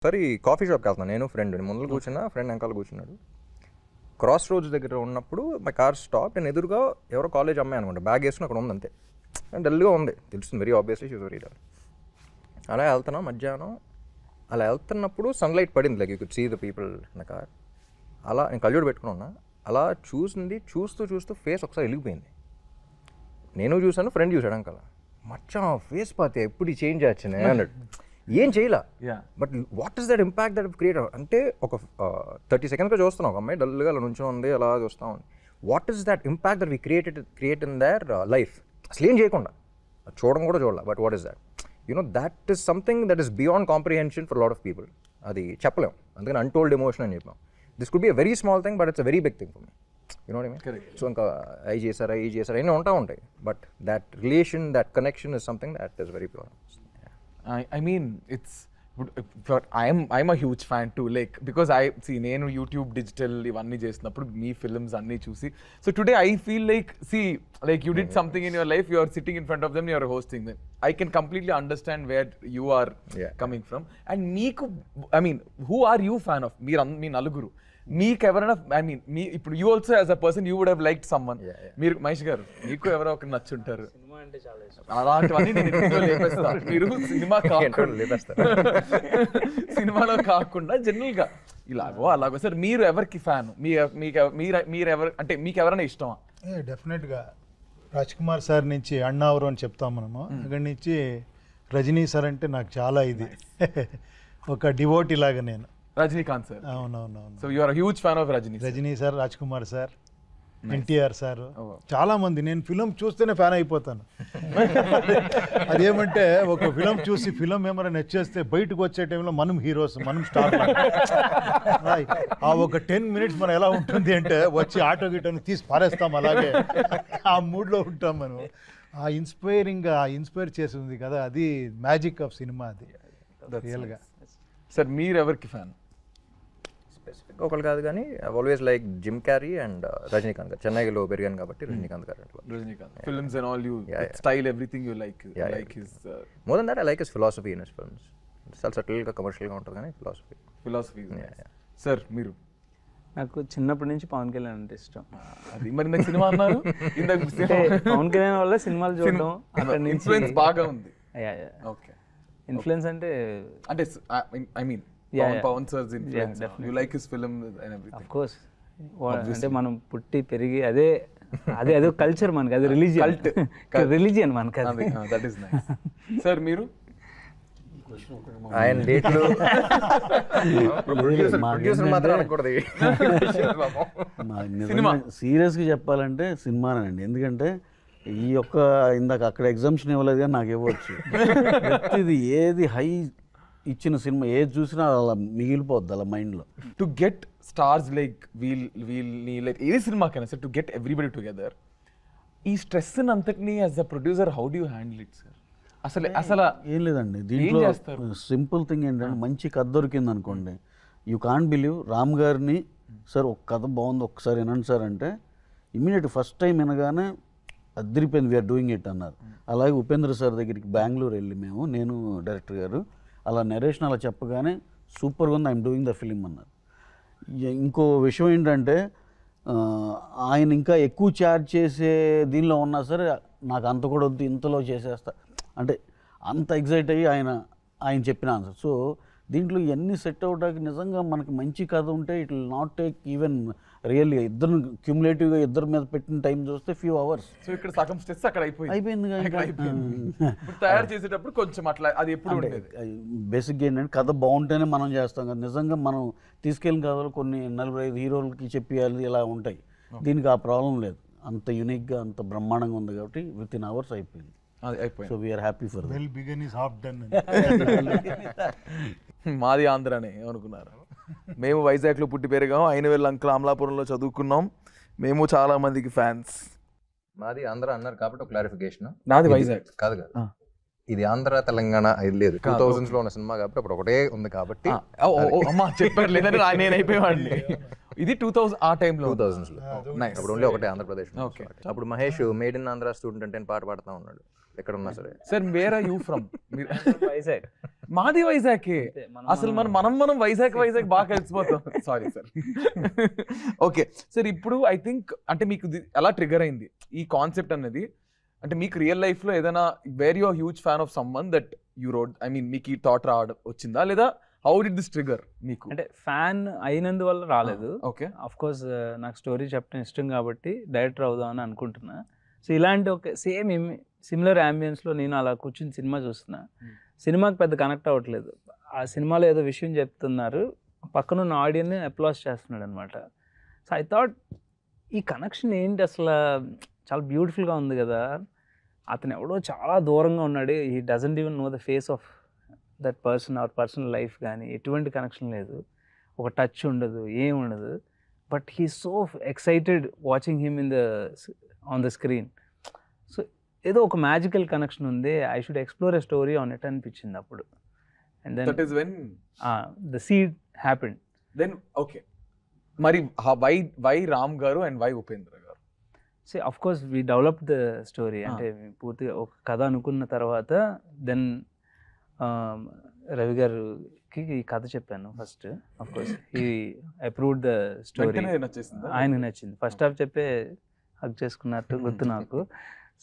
ఒకసారి కాఫీ షాప్కి వెళ్తున్నాను, నేను ఫ్రెండ్ ముందు కూర్చున్నా, ఫ్రెండ్ వెనకాల కూర్చున్నాడు. క్రాస్ రోడ్స్ దగ్గర ఉన్నప్పుడు మై కార్ స్టాప్, నేను ఎదురుగా ఎవరో కాలేజ్ అమ్మాయి అనుకుంటా, బ్యాగ్ వేసుకుని అక్కడ ఉంది అంతే, డల్గా ఉంది, తెలుస్తుంది very obviously she's very dull. అలా వెళ్తున్నాం మధ్యాహ్నం, అలా వెళ్తున్నప్పుడు సన్లైట్ పడింది, like you could see the people in the car. అలా నేను కళ్ళజోడు పెట్టుకుని ఉన్నా, అలా చూస్తూ ఫేస్ ఒకసారి వెలిగిపోయింది. నేను చూసాను, ఫ్రెండ్ చూసాడు అంకల్, మచ్చా ఫేస్ పాతే ఎప్పుడు చేంజ్ వచ్చింది అన్నాడు. ఏం చేయలే, but what is that impact that create అంటే ఒక 30 seconds చూస్తున్నాం, ఒక అమ్మాయి డల్గా అలా నుంచో ఉంది, అలా చూస్తూ ఉంది. What is that impact that we create in their life, అసలు ఏం చేయకుండా చూడడం కూడా చూడాలి, but what is that, that is something that is beyond comprehension for lot of people. అది చెప్పలేం, అందుకని అన్టోల్డ్ ఎమోషన్ అని చెప్పాం. This could be a very small thing, but it's a very big thing for me. So ఇంకా అవి చేశారా అన్నీ ఉంటాయి, but that relation, that connection is something that is very pure. I mean, but I'm a huge fan too, like, because I see నేను YouTube digital ఇవన్నీ చేసినప్పుడు మీ films అన్నీ చూసి, so today I feel like, see, like you did something in your life, you are sitting in front of them, you are hosting them. I can completely understand where you are coming from. And meeku, I mean, who are you fan of? మీ నలుగురు మీకు ఎవరైనా, I mean మీ ఇప్పుడు you also as a person you would have liked someone. మీరు మహేష్ గారు, మీకు ఎవరో ఒకరు నచ్చుంటారు, అలాంటివన్నీ నేను ఇంట్లో లేపేస్తా. మీరు సినిమాలో కాకుండా జనరల్ గా అలాగో సార్, మీరు ఎవరికి ఫ్యాన్, మీరు ఎవరు అంటే మీకు ఎవరైనా ఇష్టమా? డెఫినెట్ గా రాజ్ కుమార్ సార్ నుంచి అన్నావరం అని చెప్తాం మనము, అక్కడి నుంచి రజనీ సార్ అంటే నాకు చాలా ఇది ఒక డివోటీ లాగా నేను. రజనీకాంత్ సార్, అవునవునవును. So you are huge fan of Rajini sir, Raj Kumar sir, NTR sir, చాలా మంది. నేను ఫిలం చూస్తేనే ఫ్యాన్ అయిపోతాను. అదేమంటే ఒక ఫిలం చూసి ఫిలం ఏమైనా నచ్చేస్తే బయటకు వచ్చే టైంలో మనం హీరోస్, మనం స్టార్. ఆ ఒక 10 minutes మనం ఎలా ఉంటుంది అంటే వచ్చి ఆటో గిటోని తీసి పారేస్తాం, అలాగే ఆ మూడ్లో ఉంటాం మనం. ఆ ఇన్స్పైర్ చేసింది కదా, అది మ్యాజిక్ ఆఫ్ సినిమా, అది రియల్గా. సార్ మీరు ఎవరికి ఫ్యాన్? స్పెసిఫిక్ ఒకళ్ళు కాదు కానీ always like Jim Carrey and Rajinikanth గారు. చెన్నైలో పెరిగాను కాబట్టి రజనీకాంత్ గారు. Rajinikanth films and all, you style everything you like his. More than that I like his philosophy in his films. చాలా సటిల్గా కమర్షియల్గా ఉంటుంది కానీ ఫిలాసఫీ. సార్ మీరు? నాకు చిన్నప్పటి నుంచి పవన్ కళ్యాణ్ అంటే ఇష్టం. అది మరి నాకు సినిమా అన్నారు, పవన్ కళ్యాణ్ వల్ల సినిమాలు చూడడం, అక్కడ నుంచి ఇన్ఫ్లుయెన్స్ బాగా ఉంది. ఓకే, ఇన్ఫ్లుయెన్స్ అంటే I mean Pawan sir's influence, you like his film and everything. Of course, అంటే మనం పుట్టి పెరిగి అదే కల్చర్ మనకి, అది రిలీజియన్ మనకి, దట్ ఈస్ నైస్. సార్ మీరు? ఆయన డేట్లు సీరియస్గా చెప్పాలంటే సినిమానండి. ఎందుకంటే ఈ యొక్క ఇందాక అక్కడ ఎగ్జామ్షన్ ఇవ్వలేదు కానీ నాకు ఇవ్వచ్చు. ప్రతిది ఏది హై ఇచ్చిన సినిమా ఏది చూసినా అలా మిగిలిపోద్ది అలా మైండ్లో. టు గెట్ స్టార్స్ లైక్ వీల్ని లైక్ ఏ సినిమాకైనా sir, to get everybody together, ఈ స్ట్రెస్ అంతటినీ as a producer how do you handle it sir? అసలు ఏం లేదండి దీంట్లో, సింపుల్ థింగ్ ఏంటంటే మంచి కథ దొరికింది అనుకోండి, యూ కాంట్ బిలీవ్ రామ్ గారిని, సార్ ఒక కథ బాగుంది ఒక్కసారి వినండి సార్ అంటే ఇమ్మీడియట్ ఫస్ట్ టైం వినగానే అదిరిపోయింది, వీఆర్ డూయింగ్ ఇట్ అన్నారు. అలాగే ఉపేంద్ర సార్ దగ్గరికి బెంగళూరు వెళ్ళి నేను డైరెక్టర్ గారు అలా నరేషన్ అలా చెప్పగానే సూపర్గా ఉంది, ఐఎమ్ డూయింగ్ ద ఫిలిం అన్నారు. ఇంకో విషయం ఏంటంటే ఆయన ఇంకా ఎక్కువ ఛార్జ్ చేసే దీనిలో ఉన్నా సరే నాకు అంత కూడా వద్దు, ఇంతలో చేసేస్తా అంటే అంత ఎగ్జైట్ అయ్యి ఆయన చెప్పిన ఆన్సర్. సో దీంట్లో ఇవన్నీ సెట్ అవడానికి నిజంగా మనకి మంచి కథ ఉంటే it will not take even really ఇద్దరు క్యూములేటివ్గా ఇద్దరి మీద పెట్టిన టైం చూస్తే ఫ్యూ అవర్స్. సో ఇక్కడ సగం స్ట్రెస్ అక్కడ అయిపోయింది. తయారు చేసేటప్పుడు కొంచెం అట్లా అది ఎప్పుడు ఉండేది. బేసిక్గా ఏంటంటే కథ బాగుంటేనే మనం చేస్తాం కదా, నిజంగా మనం తీసుకెళ్ళిన కథలు కొన్ని 45 హీరోలకి చెప్పేయాలి ఇలా ఉంటాయి. దీనికి ఆ ప్రాబ్లం లేదు, అంత యూనిక్గా అంత బ్రహ్మాండంగా ఉంది కాబట్టి విత్ ఇన్ అవర్స్ అయిపోయింది. So we are happy for well begin is half done. మాది ఆంధ్రానే ఏమనుకున్నారు, మేము వైజాగ్లో పుట్టి పెరిగాం, అయినవేళ్ళ అంకుల్ అమలాపురంలో చదువుకున్నాం, మేము చాలా మందికి ఫ్యాన్స్. మాది ఆంధ్ర అన్నారు కాబట్టి ఒక క్లారిఫికేషన్, నాది వైజాగ్ కాదు కదా, ఇది ఆంధ్ర తెలంగాణ ఇది లేదు, 2000s లో ఉన్న సినిమా కాబట్టి అప్పుడు ఒకటే ఉంది కాబట్టి. అమ్మా చెప్పారు లేదని నేను అయిపోయేవాడిని. ఇది 2000 ఆ టైంలో 2000s లో అప్పుడు ఉండే ఒకటే ఆంధ్రప్రదేశ్. అప్పుడు Mahesh made in Andhra student అంటే పాట పాడుతూ ఉన్నాడు. ఎక్కడ ఉన్నా సరే. Sir where are you from? Vizag. మాది వైజాగే. మనం- అసలు మనం వైజాగ్ బాగా కలిసిపోతాం. Sorry sir. ఓకే సార్, ఇప్పుడు ఐ థింక్ అంటే మీకు ఎలా ట్రిగర్ అయింది ఈ కాన్సెప్ట్ అనేది? అంటే మీకు రియల్ లైఫ్ లో ఏదైనా where you huge fan of someone that you road, I mean మీకు ఈ థాట్ రావడం వచ్చిందా, లేదా హౌ డిడ్ దిస్ ట్రిగర్ మీకు? అంటే ఫ్యాన్ అయినందువల్ల రాలేదు. ఓకే. అఫ్ కోర్స్ నాకు స్టోరీ చెప్పడం ఇష్టం కాబట్టి డైరెక్టర్ అవుదామని అనుకుంటున్నా. సో ఇలాంటి ఒక సిమిలర్ అంబియన్స్లో నేను అలా కూర్చుని సినిమా చూస్తున్నా. సినిమాకి పెద్ద కనెక్ట్ అవ్వట్లేదు. ఆ సినిమాలో ఏదో విషయం చెప్తున్నారు, పక్కనున్న ఆడియన్ని అప్లాస్ చేస్తున్నాడు అనమాట. సో ఐ థాట్ ఈ కనెక్షన్ ఏంటి అసలు, చాలా బ్యూటిఫుల్గా ఉంది కదా. అతను ఎవడో చాలా దూరంగా ఉన్నాడు, he doesn't even know the face of that person or personal life కానీ ఎటువంటి కనెక్షన్ లేదు, ఒక టచ్ ఉండదు, ఏం ఉండదు. But he so excited watching him on the screen. So ఏదో ఒక మ్యాజికల్ కనెక్షన్ ఉంది, I should explore a story on it అనిపించింది అప్పుడు. And that is when the seed happened. Then okay, మరి why Ram garu and why Upendra garu? So of course we develop the story. అంటే పూర్తిగా ఒక కథ అనుకున్న తర్వాత దెన్ రవి గారికి ఈ కథ చెప్పాను first. Of course he approved the story. నచ్చేసిందా? ఆయనకు నచ్చింది. ఫస్ట్ హాఫ్ చెప్పే హక్ చేసుకున్నట్టు గుర్తు నాకు.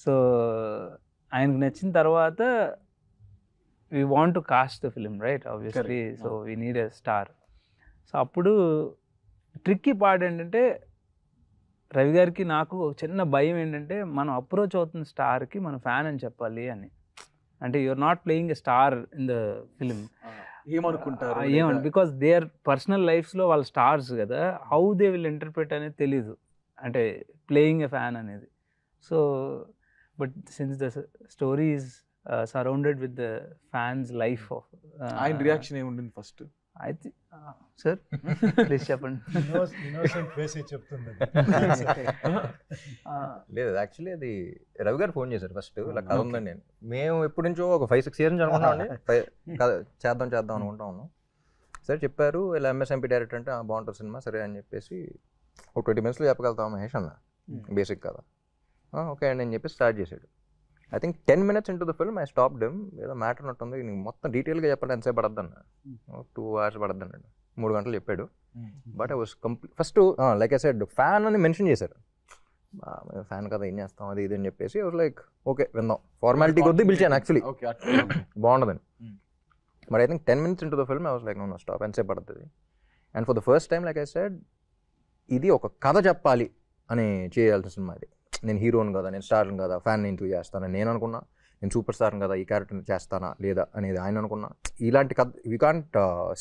సో ఆయనకు నచ్చిన తర్వాత we want to cost the film, right, obviously. So we need a star. So అప్పుడు ట్రిక్కీ పార్ట్ ఏంటంటే రవి గారికి నాకు ఒక చిన్న భయం ఏంటంటే మనం అప్రోచ్ అవుతున్న స్టార్కి మనం ఫ్యాన్ అని చెప్పాలి అని. అంటే you're not playing a star in the film. ఏమనుకుంటారు? ఏమంటే బికాస్ దే ఆర్ పర్సనల్ లైఫ్స్లో వాళ్ళ స్టార్స్ కదా, హౌ దే విల్ ఇంటర్ప్రిట్ అనేది తెలీదు, అంటే ప్లేయింగ్ ఎ ఫ్యాన్ అనేది. So but since the story is surrounded with the fans life of. ఆయన రియాక్షన్ ఏముంటుంది ఫస్ట్? అయితే సార్ ప్లీజ్ చెప్పండి. ఇన్నోసెంట్ ఫేస్ చెప్తుంది. లేదు, యాక్చువల్లీ అది రవి గారు ఫోన్ చేశారు ఫస్ట్, ఇలా కథ ఉందండి. నేను మేము ఎప్పటి నుంచో ఒక 5-6 years నుంచి అనుకుంటామండి, చేద్దాం అనుకుంటా ఉన్నాం. సరే చెప్పారు, ఇలా ఎంఎస్ఎంపీ డైరెక్టర్ అంటే బాగుంటుంది సినిమా, సరే అని చెప్పేసి ఒక 20 minutes చెప్పగలుగుతాం మహేష్ అన్న బేసిక్ కదా. ఓకే అండి అని చెప్పి స్టార్ట్ చేశాడు. I think 10 minutes into the film I stopped him. ఏదో మ్యాటర్ ఉన్నట్టుంది, నీకు మొత్తం డీటెయిల్గా చెప్పాలి ఎంతసేపు పడద్దు అన్న. 2 hours పడద్దు అన్నాడు, 3 గంటలు చెప్పాడు. But I was first like I said fan అని మెన్షన్ చేశారు. ఫ్యాన్ కదా ఏం చేస్తాం అది ఇది అని చెప్పేసి ఐ వాస్ లైక్ ఓకే విందాం, ఫార్మాలిటీ కొద్దీ పిలిచాను యాక్చువల్లీ బాగుండదని. But I think 10 minutes into the film I was like no stop, ఎంతసేపు పడుతుంది. And for the first time like I said ఇది ఒక కథ చెప్పాలి అని చేయాల్సిన సినిమా ఇది. నేను హీరోని కదా, నేను స్టార్ని కదా, ఫ్యాన్ ఎందుకు చేస్తానని నేను అనుకున్నా. నేను సూపర్ స్టార్ని కదా, ఈ క్యారెక్టర్ని చేస్తానా లేదా అనేది ఆయన అనుకున్నా. ఇలాంటి కథ we can't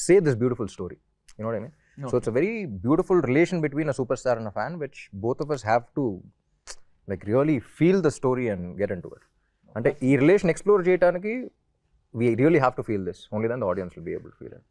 say this beautiful story, you know what I mean. So it's a very beautiful relation between a super star and a fan which both of us have to like really feel the story and get in to it. అంటే ఈ relation explore చేయడానికి we really have to feel this, only then the audience will be able to feel it.